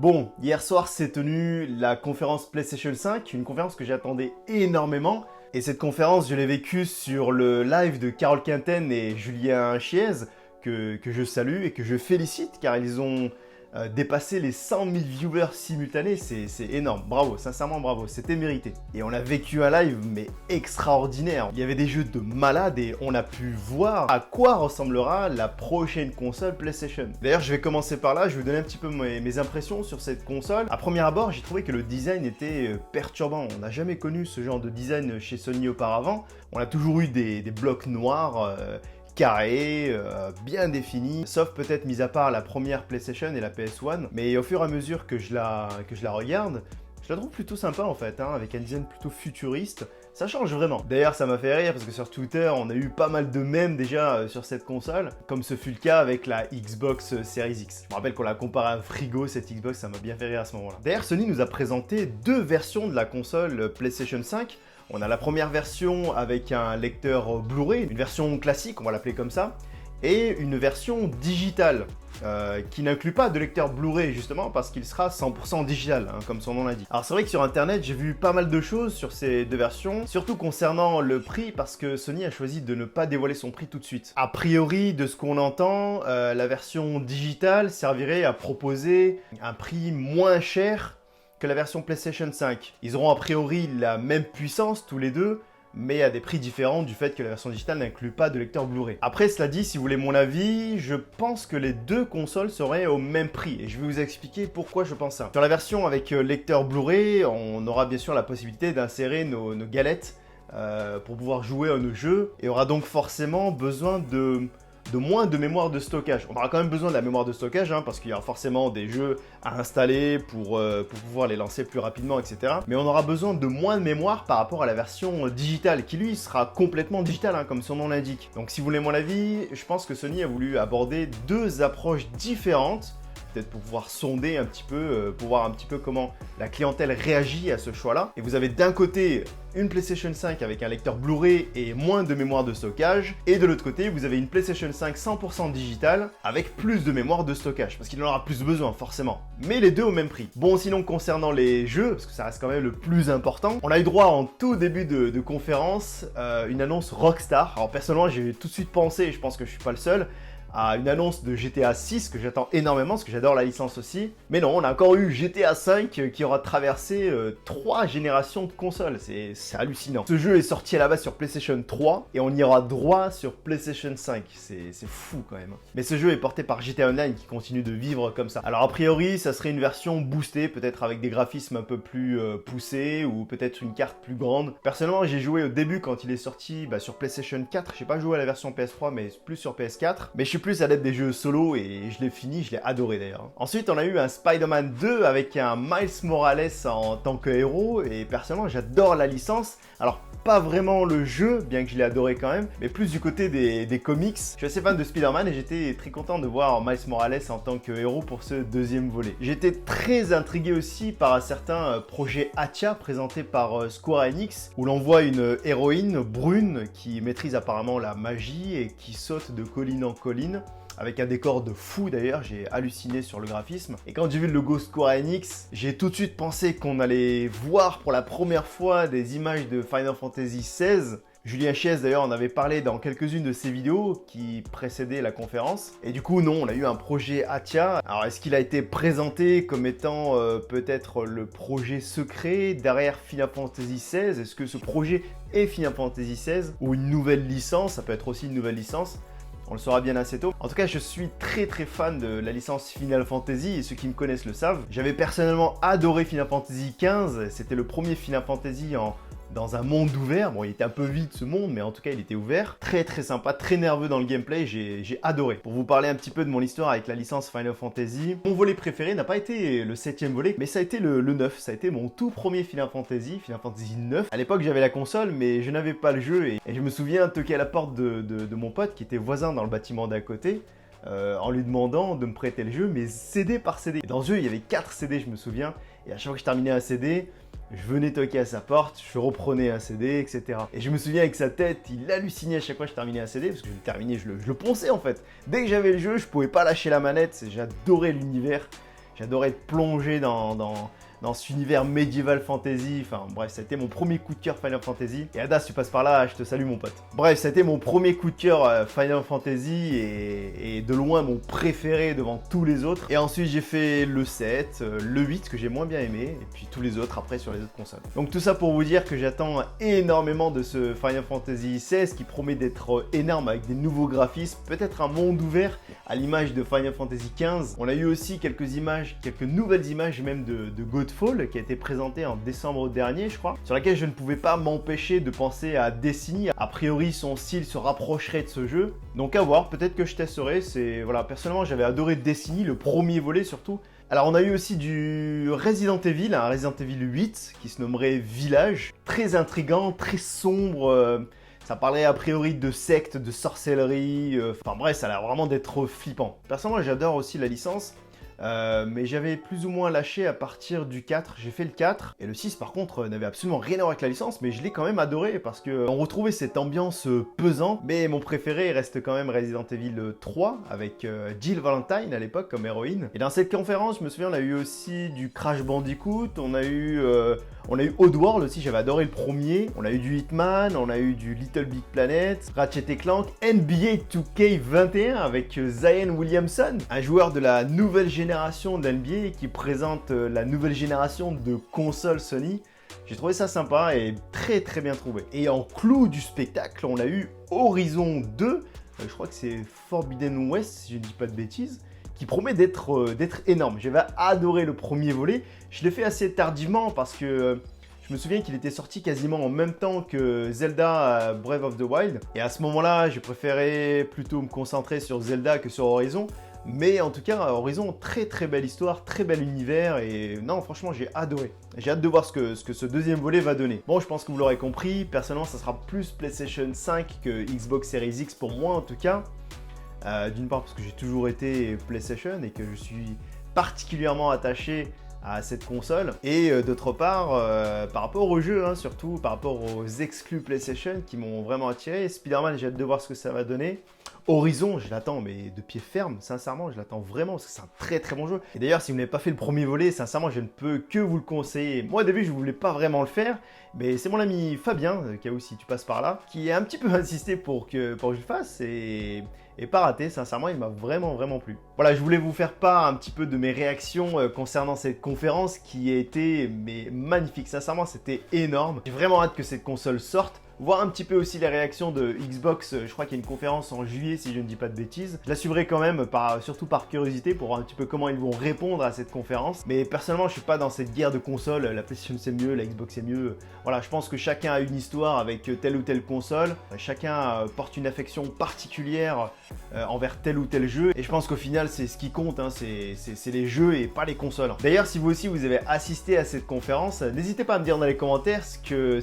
Bon, hier soir s'est tenue la conférence PlayStation 5, une conférence que j'attendais énormément. Et cette conférence, je l'ai vécue sur le live de Carole Quinten et Julien Chiez, que je salue et que je félicite car ils ont dépassé les 100 000 viewers simultanés. C'est énorme, bravo, sincèrement bravo, c'était mérité. Et on a vécu un live mais extraordinaire. Il y avait des jeux de malades et on a pu voir à quoi ressemblera la prochaine console PlayStation. D'ailleurs, je vais commencer par là, je vais vous donner un petit peu mes impressions sur cette console. À premier abord, j'ai trouvé que le design était perturbant. On n'a jamais connu ce genre de design chez Sony auparavant. On a toujours eu des blocs noirs, carré, bien défini, sauf peut-être mis à part la première PlayStation et la PS1, mais au fur et à mesure que je la regarde, je la trouve plutôt sympa en fait, avec un design plutôt futuriste, ça change vraiment. D'ailleurs ça m'a fait rire parce que sur Twitter on a eu pas mal de mèmes déjà sur cette console, comme ce fut le cas avec la Xbox Series X. Je me rappelle qu'on l'a comparé à un frigo cette Xbox, ça m'a bien fait rire à ce moment-là. D'ailleurs Sony nous a présenté deux versions de la console PlayStation 5. On a la première version avec un lecteur Blu-ray, une version classique, on va l'appeler comme ça, et une version digitale qui n'inclut pas de lecteur Blu-ray justement parce qu'il sera 100% digital, comme son nom l'indique. Alors c'est vrai que sur internet j'ai vu pas mal de choses sur ces deux versions, surtout concernant le prix parce que Sony a choisi de ne pas dévoiler son prix tout de suite. A priori, de ce qu'on entend, la version digitale servirait à proposer un prix moins cher que la version PlayStation 5. Ils auront a priori la même puissance tous les deux, mais à des prix différents du fait que la version digitale n'inclut pas de lecteur Blu-ray. Après, cela dit, si vous voulez mon avis, je pense que les deux consoles seraient au même prix, et je vais vous expliquer pourquoi je pense ça. Sur la version avec lecteur Blu-ray, on aura bien sûr la possibilité d'insérer nos galettes pour pouvoir jouer à nos jeux, et aura donc forcément besoin de moins de mémoire de stockage. On aura quand même besoin de la mémoire de stockage, parce qu'il y aura forcément des jeux à installer pour pouvoir les lancer plus rapidement, etc. Mais on aura besoin de moins de mémoire par rapport à la version digitale, qui lui sera complètement digitale, comme son nom l'indique. Donc si vous voulez mon avis, je pense que Sony a voulu aborder deux approches différentes, peut-être pour pouvoir sonder un petit peu, pour voir un petit peu comment la clientèle réagit à ce choix-là. Et vous avez d'un côté une PlayStation 5 avec un lecteur Blu-ray et moins de mémoire de stockage, et de l'autre côté, vous avez une PlayStation 5 100% digitale avec plus de mémoire de stockage, parce qu'il en aura plus besoin, forcément. Mais les deux au même prix. Bon, sinon, concernant les jeux, parce que ça reste quand même le plus important, on a eu droit en tout début de conférence, une annonce Rockstar. Alors personnellement, j'ai tout de suite pensé, et je pense que je suis pas le seul, à une annonce de GTA 6 que j'attends énormément parce que j'adore la licence aussi. Mais non, on a encore eu GTA 5 qui aura traversé 3 générations de consoles. C'est hallucinant. Ce jeu est sorti à la base sur PlayStation 3 et on y aura droit sur PlayStation 5. C'est fou quand même. Mais ce jeu est porté par GTA Online qui continue de vivre comme ça. Alors a priori, ça serait une version boostée, peut-être avec des graphismes un peu plus poussés ou peut-être une carte plus grande. Personnellement, j'ai joué au début quand il est sorti sur PlayStation 4. J'ai pas joué à la version PS3 mais plus sur PS4. Mais je suis plus à l'aide des jeux solo et je l'ai fini, je l'ai adoré d'ailleurs. Ensuite, on a eu un Spider-Man 2 avec un Miles Morales en tant que héros et personnellement, j'adore la licence. Alors, pas vraiment le jeu, bien que je l'ai adoré quand même, mais plus du côté des comics. Je suis assez fan de Spider-Man et j'étais très content de voir Miles Morales en tant que héros pour ce deuxième volet. J'étais très intrigué aussi par un certain projet Atia présenté par Square Enix, où l'on voit une héroïne brune qui maîtrise apparemment la magie et qui saute de colline en colline, avec un décor de fou d'ailleurs, j'ai halluciné sur le graphisme. Et quand j'ai vu le logo Square Enix, j'ai tout de suite pensé qu'on allait voir pour la première fois des images de Final Fantasy XVI. Julien Chiez d'ailleurs en avait parlé dans quelques-unes de ses vidéos qui précédaient la conférence. Et du coup non, on a eu un projet Atia. Alors est-ce qu'il a été présenté comme étant peut-être le projet secret derrière Final Fantasy XVI? Est-ce que ce projet est Final Fantasy XVI ou une nouvelle licence? Ça peut être aussi une nouvelle licence. On le saura bien assez tôt. En tout cas, je suis très fan de la licence Final Fantasy et ceux qui me connaissent le savent. J'avais personnellement adoré Final Fantasy XV. C'était le premier Final Fantasy dans un monde ouvert. Bon, il était un peu vide ce monde, mais en tout cas, il était ouvert. Très sympa, très nerveux dans le gameplay. J'ai adoré. Pour vous parler un petit peu de mon histoire avec la licence Final Fantasy, mon volet préféré n'a pas été le 7ème volet, mais ça a été le 9. Ça a été mon tout premier Final Fantasy 9. À l'époque, j'avais la console, mais je n'avais pas le jeu et je me souviens toquer à la porte de mon pote qui était voisin dans le bâtiment d'à côté. En lui demandant de me prêter le jeu, mais CD par CD. Et dans ce jeu, il y avait 4 CD, je me souviens. Et à chaque fois que je terminais un CD, je venais toquer à sa porte, je reprenais un CD, etc. Et je me souviens avec sa tête, il hallucinait à chaque fois que je terminais un CD, parce que je le terminais, je le ponçais en fait. Dès que j'avais le jeu, je pouvais pas lâcher la manette, j'adorais l'univers. J'adorais être plongé dans cet univers médiéval fantasy. Enfin bref, ça a été mon premier coup de cœur Final Fantasy. Et Ada, si tu passes par là, je te salue mon pote. Bref, ça a été mon premier coup de cœur Final Fantasy et de loin mon préféré devant tous les autres. Et ensuite j'ai fait le 7, le 8 que j'ai moins bien aimé, et puis tous les autres après sur les autres consoles. Donc tout ça pour vous dire que j'attends énormément de ce Final Fantasy XVI qui promet d'être énorme avec des nouveaux graphismes, peut-être un monde ouvert à l'image de Final Fantasy XV. On a eu aussi quelques images, quelques nouvelles images même de Godfall qui a été présenté en décembre dernier je crois, sur laquelle je ne pouvais pas m'empêcher de penser à Destiny. A priori son style se rapprocherait de ce jeu, donc à voir, peut-être que je testerai. Voilà, personnellement j'avais adoré Destiny, le premier volet surtout. Alors on a eu aussi du Resident Evil, un Resident Evil 8 qui se nommerait Village, très intriguant, très sombre. Ça parlait a priori de sectes, de sorcellerie, enfin bref, ça a l'air vraiment d'être flippant. Personnellement, j'adore aussi la licence, mais j'avais plus ou moins lâché à partir du 4. J'ai fait le 4, et le 6 par contre n'avait absolument rien à voir avec la licence, mais je l'ai quand même adoré parce qu'on retrouvait cette ambiance pesante. Mais mon préféré reste quand même Resident Evil 3, avec Jill Valentine à l'époque comme héroïne. Et dans cette conférence, je me souviens, on a eu aussi du Crash Bandicoot, on a eu Oddworld aussi, j'avais adoré le premier. On a eu du Hitman, on a eu du Little Big Planet, Ratchet & Clank, NBA 2K21 avec Zion Williamson, un joueur de la nouvelle génération de NBA qui présente la nouvelle génération de consoles Sony. J'ai trouvé ça sympa et très très bien trouvé. Et en clou du spectacle, on a eu Horizon 2, je crois que c'est Forbidden West si je ne dis pas de bêtises, qui promet d'être énorme. J'avais adoré le premier volet. Je l'ai fait assez tardivement parce que je me souviens qu'il était sorti quasiment en même temps que Zelda Breath of the Wild. Et à ce moment-là, j'ai préféré plutôt me concentrer sur Zelda que sur Horizon. Mais en tout cas, Horizon, très très belle histoire, très bel univers. Et non, franchement, j'ai adoré. J'ai hâte de voir ce que ce deuxième volet va donner. Bon, je pense que vous l'aurez compris. Personnellement, ça sera plus PlayStation 5 que Xbox Series X pour moi en tout cas. D'une part parce que j'ai toujours été PlayStation et que je suis particulièrement attaché à cette console, et d'autre part par rapport aux jeux, hein, surtout par rapport aux exclus PlayStation qui m'ont vraiment attiré. Spider-Man, j'ai hâte de voir ce que ça va donner. Horizon, je l'attends mais de pied ferme, sincèrement, je l'attends vraiment parce que c'est un très très bon jeu. Et d'ailleurs, si vous n'avez pas fait le premier volet, sincèrement, je ne peux que vous le conseiller. Moi, au début, je ne voulais pas vraiment le faire, mais c'est mon ami Fabien, K.O. si tu passes par là, qui a un petit peu insisté pour que je le fasse, et pas raté. Sincèrement, il m'a vraiment plu. Voilà, je voulais vous faire part un petit peu de mes réactions concernant cette conférence qui a été magnifique. Sincèrement, c'était énorme. J'ai vraiment hâte que cette console sorte. Voir un petit peu aussi les réactions de Xbox, je crois qu'il y a une conférence en juillet si je ne dis pas de bêtises. Je la suivrai quand même, surtout par curiosité, pour voir un petit peu comment ils vont répondre à cette conférence. Mais personnellement, je suis pas dans cette guerre de consoles, la PlayStation c'est mieux, la Xbox c'est mieux. Voilà, je pense que chacun a une histoire avec telle ou telle console. Chacun porte une affection particulière envers tel ou tel jeu. Et je pense qu'au final, c'est ce qui compte, hein, c'est les jeux et pas les consoles. D'ailleurs, si vous aussi vous avez assisté à cette conférence, n'hésitez pas à me dire dans les commentaires ce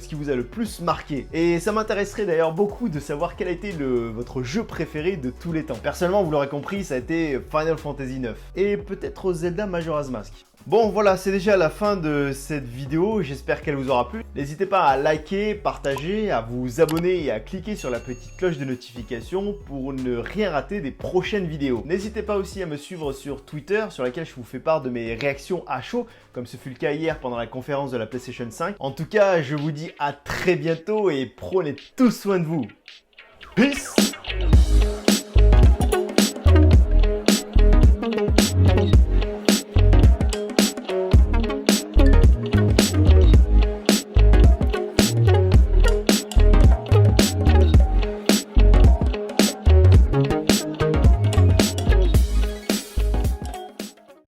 qui vous a le plus marqué. Et ça m'intéresserait d'ailleurs beaucoup de savoir quel a été votre jeu préféré de tous les temps. Personnellement, vous l'aurez compris, ça a été Final Fantasy IX. Et peut-être Zelda Majora's Mask. Bon voilà, c'est déjà la fin de cette vidéo, j'espère qu'elle vous aura plu. N'hésitez pas à liker, partager, à vous abonner et à cliquer sur la petite cloche de notification pour ne rien rater des prochaines vidéos. N'hésitez pas aussi à me suivre sur Twitter, sur laquelle je vous fais part de mes réactions à chaud, comme ce fut le cas hier pendant la conférence de la PlayStation 5. En tout cas, je vous dis à très bientôt et prenez tous soin de vous. Peace!